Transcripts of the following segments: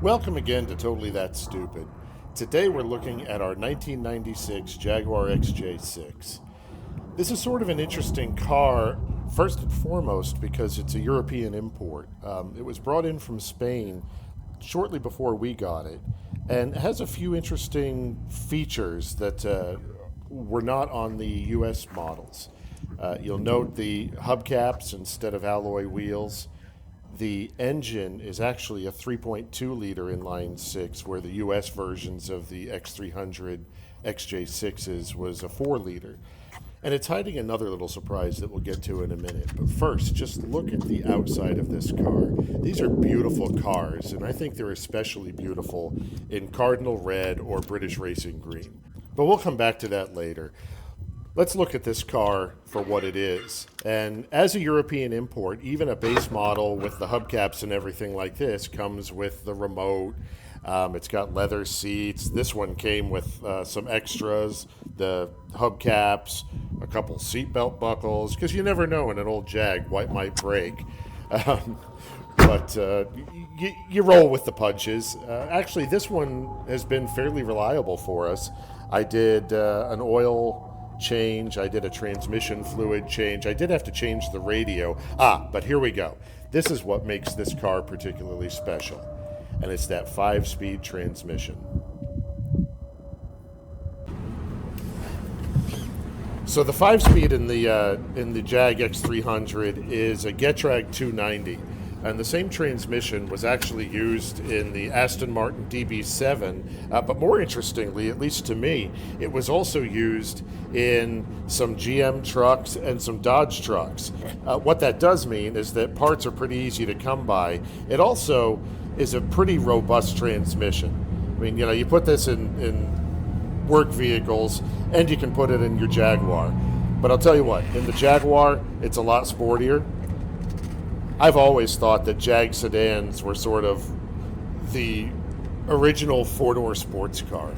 Welcome again to Totally That Stupid. Today we're looking at our 1996 Jaguar XJ6. This is sort of an interesting car, first and foremost because it's a European import. It was brought in from Spain shortly before we got it, and it has a few interesting features that were not on the US models. You'll note the hubcaps instead of alloy wheels. The engine is actually a 3.2 liter inline six, where the US versions of the X300 XJ6s was a 4 liter. And it's hiding another little surprise that we'll get to in a minute. But first, just look at the outside of this car. These are beautiful cars, and I think they're especially beautiful in cardinal red or British racing green. But we'll come back to that later. Let's look at this car for what it is. And as a European import, even a base model with the hubcaps and everything like this comes with the remote. It's got leather seats. This one came with some extras, the hubcaps, a couple seatbelt buckles, because you never know in an old Jag what might break. But you roll with the punches. Actually, this one has been fairly reliable for us. I did an oil change. I did a transmission fluid change. I did have to change the radio. But here we go. This is what makes this car particularly special, and it's that 5-speed transmission. So the 5-speed in the Jag X300 is a Getrag 290. And the same transmission was actually used in the Aston Martin DB7, but more interestingly, at least to me, it was also used in some GM trucks and some Dodge trucks. What that does mean is that parts are pretty easy to come by. It also is a pretty robust transmission. I mean, you put this in work vehicles, and you can put it in your Jaguar. But I'll tell you what, in the Jaguar, it's a lot sportier. I've always thought that Jag sedans were sort of the original four-door sports car.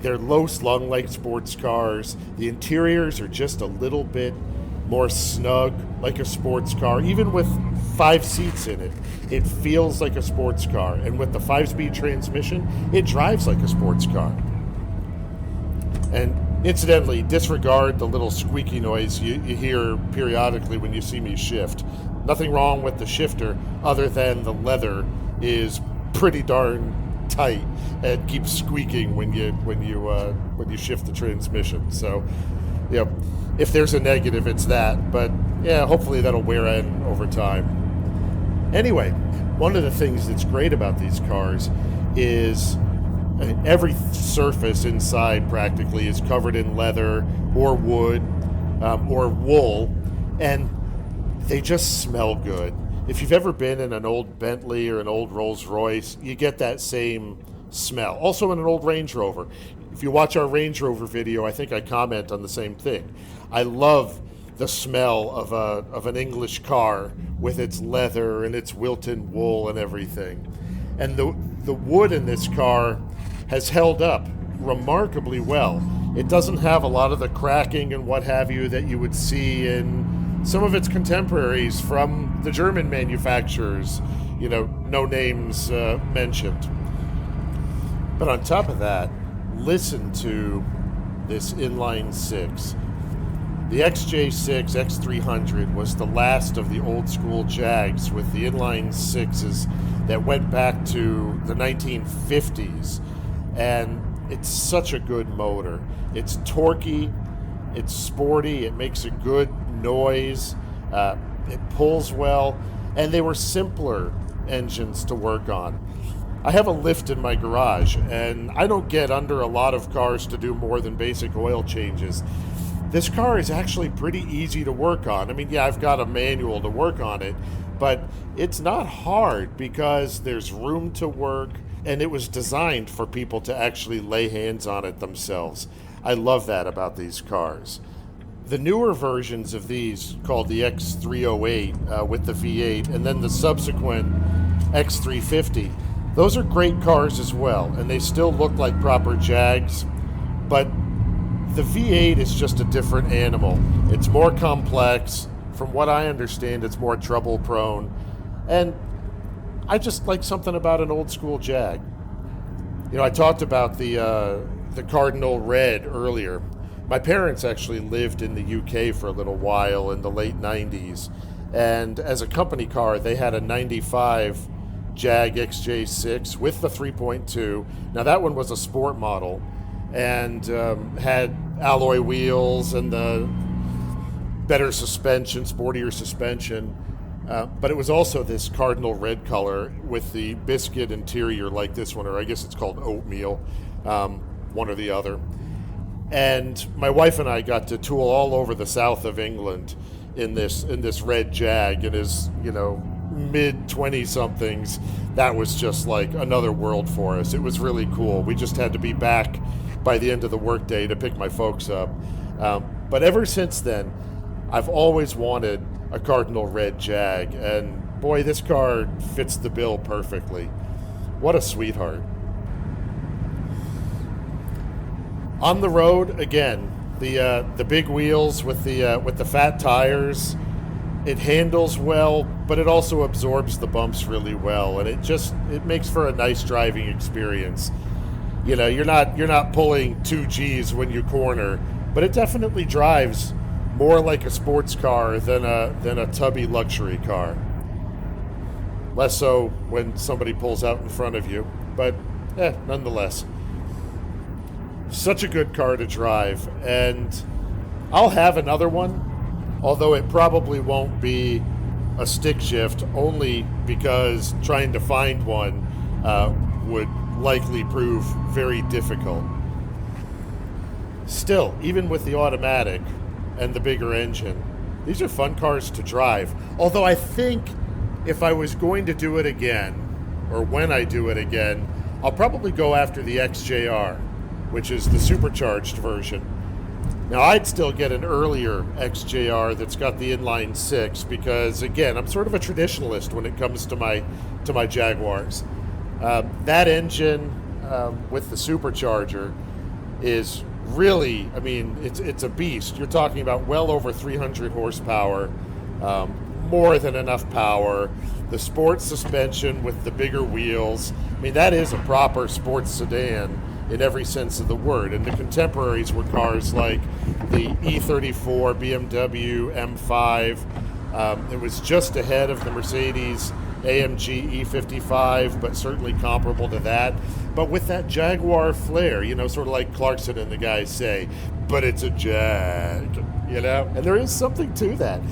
They're low-slung like sports cars. The interiors are just a little bit more snug like a sports car. Even with 5 seats in it, it feels like a sports car. And with the 5-speed transmission, it drives like a sports car. And incidentally, disregard the little squeaky noise you hear periodically when you see me shift. Nothing wrong with the shifter other than the leather is pretty darn tight and keeps squeaking when you shift the transmission. So, if there's a negative, it's that. But yeah, hopefully that'll wear in over time. Anyway, one of the things that's great about these cars is every surface inside practically is covered in leather or wood or wool, and they just smell good. If you've ever been in an old Bentley or an old Rolls Royce, you get that same smell. Also in an old Range Rover. If you watch our Range Rover video, I think I comment on the same thing. I love the smell of an English car with its leather and its Wilton wool and everything. And the wood in this car has held up remarkably well. It doesn't have a lot of the cracking and what have you that you would see in some of its contemporaries from the German manufacturers, no names mentioned. But on top of that, listen to this inline six. The XJ6 X300 was the last of the old school Jags with the inline sixes that went back to the 1950s. And it's such a good motor. It's torquey, it's sporty, it makes a good noise, it pulls well, and they were simpler engines to work on. I have a lift in my garage, and I don't get under a lot of cars to do more than basic oil changes. This car is actually pretty easy to work on. I mean, yeah, I've got a manual to work on it, but it's not hard because there's room to work, and it was designed for people to actually lay hands on it themselves. I love that about these cars. The newer versions of these, called the X308 with the V8, and then the subsequent X350, those are great cars as well, and they still look like proper Jags, but the V8 is just a different animal. It's more complex. From what I understand, it's more trouble prone. And I just like something about an old school Jag. You know, I talked about the Cardinal Red earlier. My parents actually lived in the UK for a little while in the late 90s, and as a company car, they had a 95 Jag XJ6 with the 3.2. Now that one was a sport model and had alloy wheels and the better suspension, sportier suspension. But it was also this cardinal red color with the biscuit interior like this one, or I guess it's called oatmeal, one or the other. And my wife and I got to tool all over the south of England in this red Jag, and as mid 20 somethings, that was just like another world for us. It was really cool. We just had to be back by the end of the workday to pick my folks up. But ever since then, I've always wanted a Cardinal Red Jag, and boy, this car fits the bill perfectly. What a sweetheart. On the road, again, the big wheels with the fat tires. It handles well, but it also absorbs the bumps really well, and it makes for a nice driving experience. You're not pulling 2 Gs when you corner, but it definitely drives more like a sports car than a tubby luxury car. Less so when somebody pulls out in front of you, but nonetheless. Such a good car to drive, and I'll have another one, although it probably won't be a stick shift, only because trying to find one would likely prove very difficult. Still, even with the automatic and the bigger engine, these are fun cars to drive. Although I think if I was going to do it again, or when I do it again, I'll probably go after the XJR, which is the supercharged version. Now, I'd still get an earlier XJR that's got the inline 6 because, again, I'm sort of a traditionalist when it comes to my Jaguars. That engine with the supercharger is really, it's a beast. You're talking about well over 300 horsepower, more than enough power. The sports suspension with the bigger wheels. That is a proper sports sedan in every sense of the word. And the contemporaries were cars like the E34 BMW M5. It was just ahead of the Mercedes AMG E55, but certainly comparable to that. But with that Jaguar flair, sort of like Clarkson and the guys say, but it's a Jag, And there is something to that.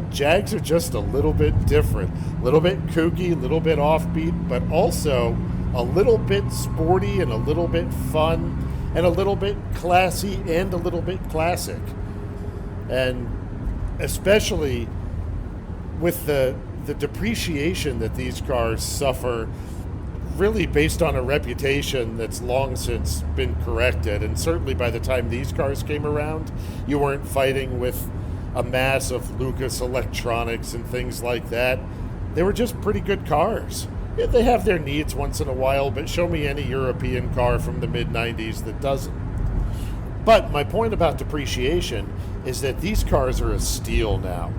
Jags are just a little bit different, a little bit kooky, a little bit offbeat, but also a little bit sporty and a little bit fun and a little bit classy and a little bit classic. And especially with the depreciation that these cars suffer, really based on a reputation that's long since been corrected. And certainly by the time these cars came around, you weren't fighting with a mass of Lucas electronics and things like that. They were just pretty good cars. Yeah, they have their needs once in a while, but show me any European car from the mid-90s that doesn't. But my point about depreciation is that these cars are a steal now.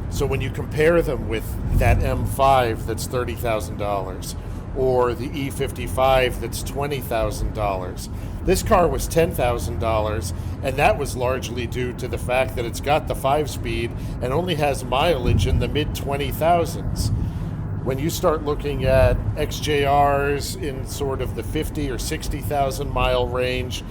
So when you compare them with that M5 that's $30,000 or the E55 that's $20,000, this car was $10,000, and that was largely due to the fact that it's got the 5-speed and only has mileage in the mid-20,000s. When you start looking at XJRs in sort of the 50 or 60,000 mile range,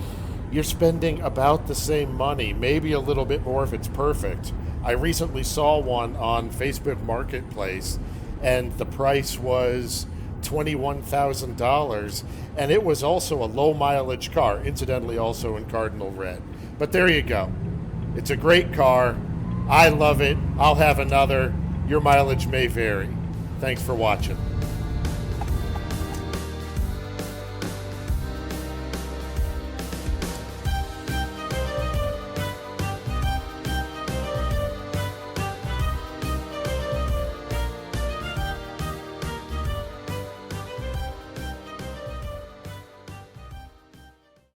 you're spending about the same money, maybe a little bit more if it's perfect. I recently saw one on Facebook Marketplace, and the price was $21,000, and it was also a low mileage car, incidentally also in Cardinal Red. But there you go. It's a great car. I love it. I'll have another. Your mileage may vary. Thanks for watching.